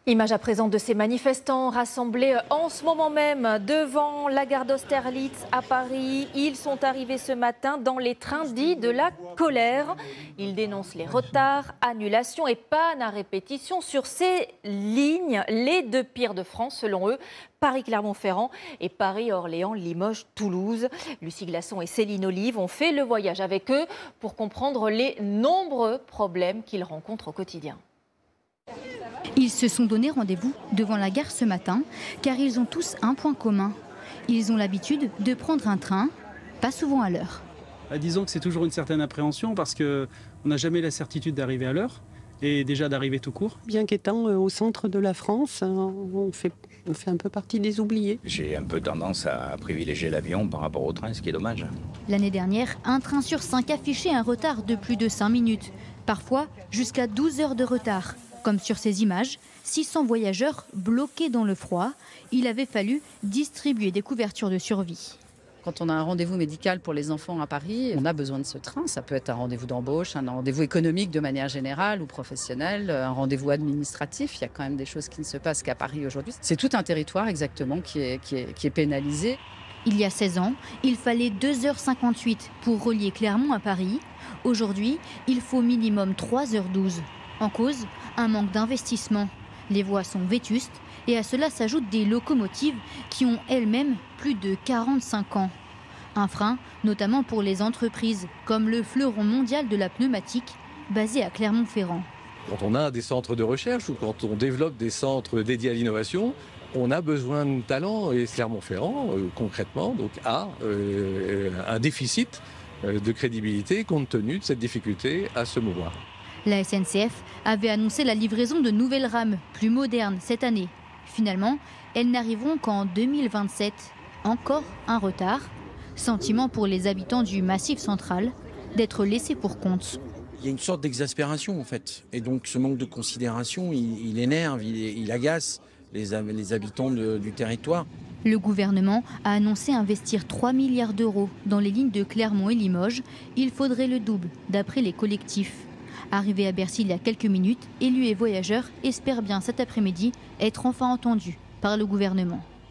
Image à présent de ces manifestants rassemblés en ce moment même devant la gare d'Austerlitz à Paris. Ils sont arrivés ce matin dans les trains dits de la colère. Ils dénoncent les retards, annulations et pannes à répétition sur ces lignes, les deux pires de France selon eux. Paris-Clermont-Ferrand et Paris-Orléans-Limoges-Toulouse. Lucie Glasson et Céline Olive ont fait le voyage avec eux pour comprendre les nombreux problèmes qu'ils rencontrent au quotidien. Ils se sont donné rendez-vous devant la gare ce matin car ils ont tous un point commun. Ils ont l'habitude de prendre un train, pas souvent à l'heure. Disons que c'est toujours une certaine appréhension parce qu'on n'a jamais la certitude d'arriver à l'heure et déjà d'arriver tout court. Bien qu'étant au centre de la France, on fait un peu partie des oubliés. J'ai un peu tendance à privilégier l'avion par rapport au train, ce qui est dommage. L'année dernière, un train sur 5 affichait un retard de plus de 5 minutes, parfois jusqu'à 12 heures de retard. Comme sur ces images, 600 voyageurs bloqués dans le froid. Il avait fallu distribuer des couvertures de survie. Quand on a un rendez-vous médical pour les enfants à Paris, on a besoin de ce train. Ça peut être un rendez-vous d'embauche, un rendez-vous économique de manière générale ou professionnel, un rendez-vous administratif. Il y a quand même des choses qui ne se passent qu'à Paris aujourd'hui. C'est tout un territoire exactement qui est pénalisé. Il y a 16 ans, il fallait 2h58 pour relier Clermont à Paris. Aujourd'hui, il faut minimum 3h12. En cause, un manque d'investissement. Les voies sont vétustes et à cela s'ajoutent des locomotives qui ont elles-mêmes plus de 45 ans. Un frein, notamment pour les entreprises, comme le fleuron mondial de la pneumatique, basé à Clermont-Ferrand. Quand on a des centres de recherche ou quand on développe des centres dédiés à l'innovation, on a besoin de talents et Clermont-Ferrand, concrètement, a un déficit de crédibilité compte tenu de cette difficulté à se mouvoir. La SNCF avait annoncé la livraison de nouvelles rames plus modernes cette année. Finalement, elles n'arriveront qu'en 2027. Encore un retard. Sentiment pour les habitants du Massif central d'être laissés pour compte. Il y a une sorte d'exaspération en fait. Et donc ce manque de considération, il énerve, il agace les habitants du territoire. Le gouvernement a annoncé investir 3 milliards d'euros dans les lignes de Clermont et Limoges. Il faudrait le double d'après les collectifs. Arrivé à Bercy il y a quelques minutes, élus et voyageurs espèrent bien cet après-midi être enfin entendus par le gouvernement.